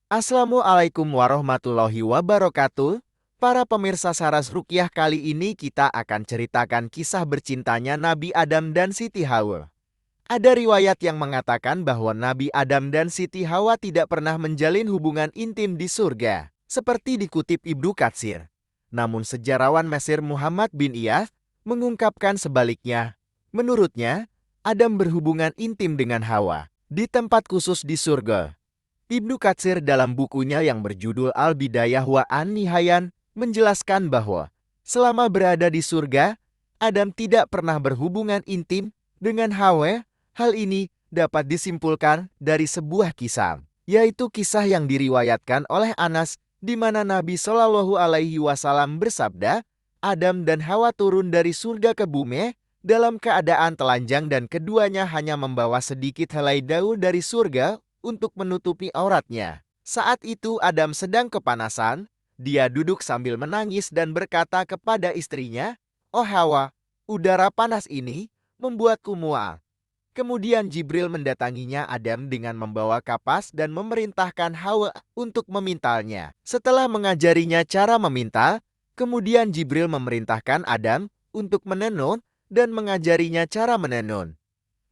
Assalamualaikum warahmatullahi wabarakatuh. Para pemirsa Saras Ruqyah, kali ini kita akan ceritakan kisah bercintanya Nabi Adam dan Siti Hawa. Ada riwayat yang mengatakan bahwa Nabi Adam dan Siti Hawa tidak pernah menjalin hubungan intim di surga, seperti dikutip Ibnu Katsir. Namun sejarawan Mesir Muhammad bin Iyas mengungkapkan sebaliknya. Menurutnya, Adam berhubungan intim dengan Hawa di tempat khusus di surga. Ibnu Katsir dalam bukunya yang berjudul Al-Bidayah wa An-Nihayan menjelaskan bahwa selama berada di surga, Adam tidak pernah berhubungan intim dengan Hawa. Hal ini dapat disimpulkan dari sebuah kisah, yaitu kisah yang diriwayatkan oleh Anas, di mana Nabi Shallallahu Alaihi Wasallam bersabda, Adam dan Hawa turun dari surga ke bumi dalam keadaan telanjang dan keduanya hanya membawa sedikit helai daun dari surga untuk menutupi auratnya. Saat itu Adam sedang kepanasan, dia duduk sambil menangis dan berkata kepada istrinya, "Oh Hawa, udara panas ini membuatku mual." Kemudian Jibril mendatanginya Adam dengan membawa kapas dan memerintahkan Hawa untuk memintalnya. Setelah mengajarinya cara memintal, kemudian Jibril memerintahkan Adam untuk menenun dan mengajarinya cara menenun.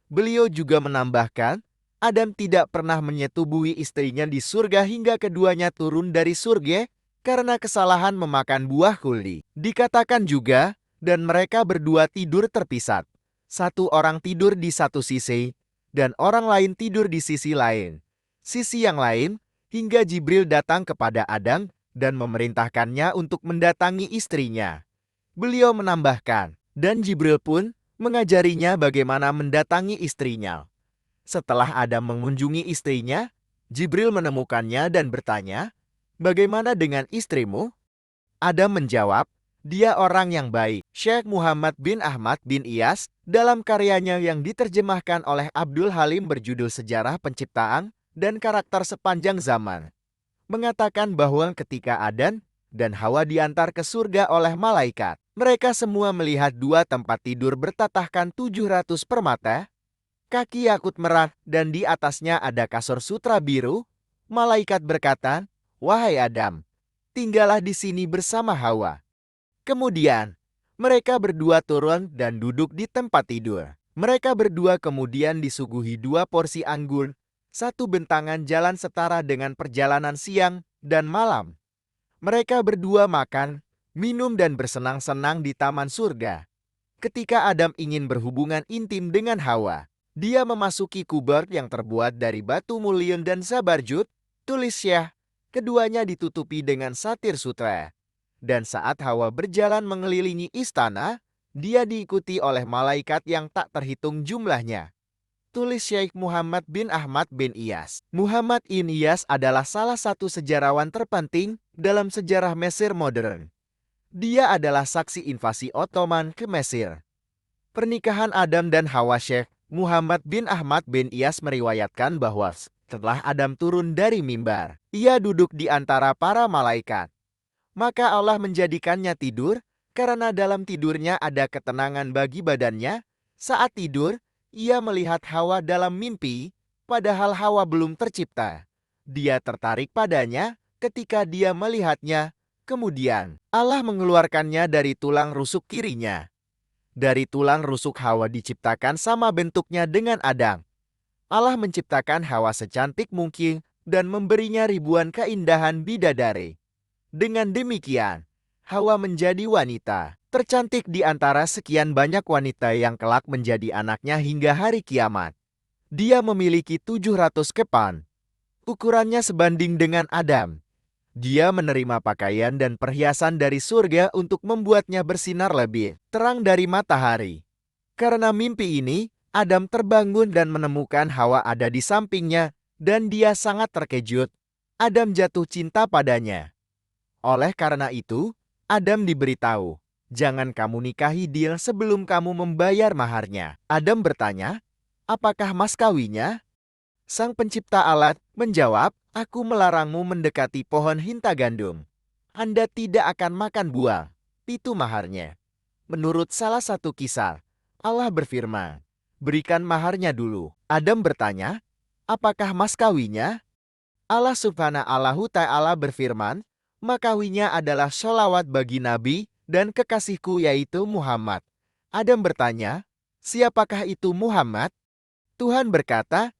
Beliau juga menambahkan, Adam tidak pernah menyetubuhi istrinya di surga hingga keduanya turun dari surga karena kesalahan memakan buah kuldi. Dikatakan juga, dan mereka berdua tidur terpisah. Satu orang tidur di satu sisi, dan orang lain tidur di sisi lain. Sisi yang lain, hingga Jibril datang kepada Adam dan memerintahkannya untuk mendatangi istrinya. Beliau menambahkan, dan Jibril pun mengajarinya bagaimana mendatangi istrinya. Setelah Adam mengunjungi istrinya, Jibril menemukannya dan bertanya, "Bagaimana dengan istrimu?" Adam menjawab, "Dia orang yang baik." Syekh Muhammad bin Ahmad bin Iyas dalam karyanya yang diterjemahkan oleh Abdul Halim berjudul Sejarah Penciptaan dan Karakter Sepanjang Zaman mengatakan bahwa ketika Adam dan Hawa diantar ke surga oleh malaikat, mereka semua melihat dua tempat tidur bertatahkan 700 permata, kaki yakut merah, dan di atasnya ada kasur sutra biru. Malaikat berkata, "Wahai Adam, tinggallah di sini bersama Hawa." Kemudian, mereka berdua turun dan duduk di tempat tidur. Mereka berdua kemudian disuguhi dua porsi anggur, satu bentangan jalan setara dengan perjalanan siang dan malam. Mereka berdua makan, minum dan bersenang-senang di taman surga. Ketika Adam ingin berhubungan intim dengan Hawa, dia memasuki kubur yang terbuat dari batu mulyon dan zabarjud, tulis Syekh. Keduanya ditutupi dengan satir sutra. Dan saat Hawa berjalan mengelilingi istana, dia diikuti oleh malaikat yang tak terhitung jumlahnya. Tulis Syekh Muhammad bin Ahmad bin Iyas. Muhammad bin Iyas adalah salah satu sejarawan terpenting dalam sejarah Mesir modern. Dia adalah saksi invasi Ottoman ke Mesir. Pernikahan Adam dan Hawa. Syekh Muhammad bin Ahmad bin Iyas meriwayatkan bahwa setelah Adam turun dari mimbar, ia duduk di antara para malaikat. Maka Allah menjadikannya tidur, karena dalam tidurnya ada ketenangan bagi badannya. Saat tidur, ia melihat Hawa dalam mimpi, padahal Hawa belum tercipta. Dia tertarik padanya ketika dia melihatnya. Kemudian, Allah mengeluarkannya dari tulang rusuk kirinya. Dari tulang rusuk Hawa diciptakan sama bentuknya dengan Adam. Allah menciptakan Hawa secantik mungkin dan memberinya ribuan keindahan bidadari. Dengan demikian, Hawa menjadi wanita tercantik di antara sekian banyak wanita yang kelak menjadi anaknya hingga hari kiamat. Dia memiliki 700 kepan. Ukurannya sebanding dengan Adam. Dia menerima pakaian dan perhiasan dari surga untuk membuatnya bersinar lebih terang dari matahari. Karena mimpi ini, Adam terbangun dan menemukan Hawa ada di sampingnya, dan dia sangat terkejut. Adam jatuh cinta padanya. Oleh karena itu, Adam diberitahu, "Jangan kamu nikahi dia sebelum kamu membayar maharnya." Adam bertanya, "Apakah mas kawinnya?" Sang pencipta alat menjawab, "Aku melarangmu mendekati pohon hinta gandum. Anda tidak akan makan buah. Itu maharnya." Menurut salah satu kisah, Allah berfirman, "Berikan maharnya dulu." Adam bertanya, "Apakah mas kawinnya?" Allah Subhanahu Ta'ala berfirman, "Makawinya adalah sholawat bagi Nabi dan kekasihku yaitu Muhammad." Adam bertanya, "Siapakah itu Muhammad?" Tuhan berkata,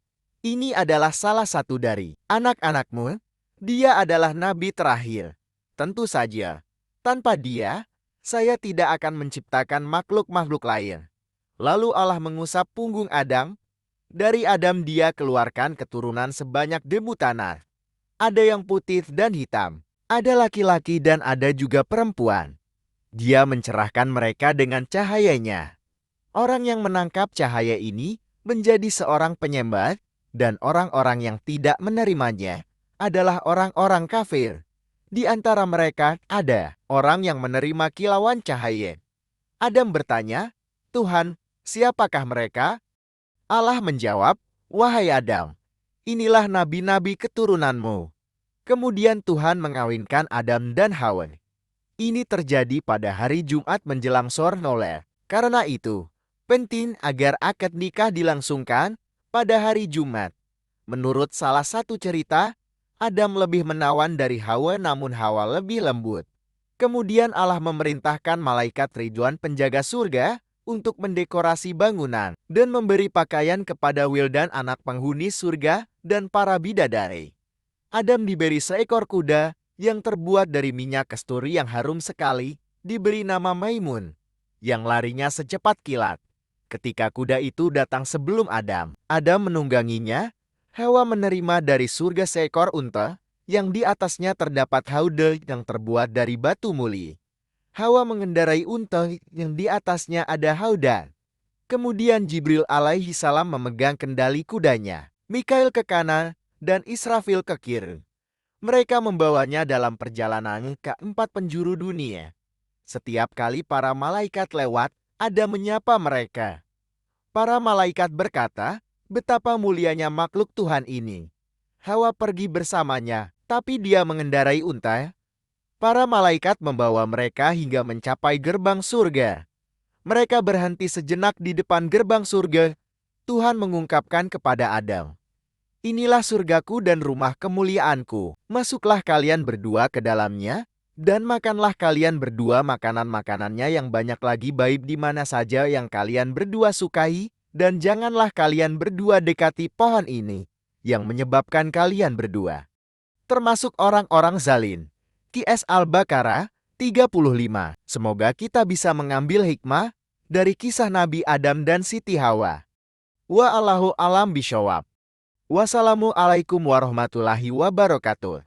"Ini adalah salah satu dari anak-anakmu. Dia adalah nabi terakhir. Tentu saja, tanpa dia, saya tidak akan menciptakan makhluk-makhluk lain." Lalu Allah mengusap punggung Adam. Dari Adam dia keluarkan keturunan sebanyak debu tanah. Ada yang putih dan hitam. Ada laki-laki dan ada juga perempuan. Dia mencerahkan mereka dengan cahayanya. Orang yang menangkap cahaya ini menjadi seorang penyembah, dan orang-orang yang tidak menerimanya adalah orang-orang kafir. Di antara mereka ada orang yang menerima kilauan cahaya. Adam bertanya, "Tuhan, siapakah mereka?" Allah menjawab, "Wahai Adam, inilah nabi-nabi keturunanmu." Kemudian Tuhan mengawinkan Adam dan Hawa. Ini terjadi pada hari Jumat menjelang sore noler. Karena itu, penting agar akad nikah dilangsungkan pada hari Jumat. Menurut salah satu cerita, Adam lebih menawan dari Hawa namun Hawa lebih lembut. Kemudian Allah memerintahkan malaikat Ridwan penjaga surga untuk mendekorasi bangunan dan memberi pakaian kepada wildan anak penghuni surga dan para bidadari. Adam diberi seekor kuda yang terbuat dari minyak kasturi yang harum sekali, diberi nama Maimun, yang larinya secepat kilat. Ketika kuda itu datang sebelum Adam menungganginya. Hawa menerima dari surga seekor unta, yang di atasnya terdapat haude yang terbuat dari batu muli. Hawa mengendarai unta yang di atasnya ada haudan. Kemudian Jibril alaihi salam memegang kendali kudanya, Mikail ke kanan, dan Israfil ke kiri. Mereka membawanya dalam perjalanan ke 4 penjuru dunia. Setiap kali para malaikat lewat, ada menyapa mereka. Para malaikat berkata, "Betapa mulianya makhluk Tuhan ini." Hawa pergi bersamanya, tapi dia mengendarai unta. Para malaikat membawa mereka hingga mencapai gerbang surga. Mereka berhenti sejenak di depan gerbang surga. Tuhan mengungkapkan kepada Adam, "Inilah surgaku dan rumah kemuliaanku. Masuklah kalian berdua ke dalamnya, dan makanlah kalian berdua makanan-makanannya yang banyak lagi baik di mana saja yang kalian berdua sukai, dan janganlah kalian berdua dekati pohon ini, yang menyebabkan kalian berdua termasuk orang-orang zalim." QS Al-Baqarah 35. Semoga kita bisa mengambil hikmah dari kisah Nabi Adam dan Siti Hawa. Wa'allahu alam bishawab. Wassalamualaikum warahmatullahi wabarakatuh.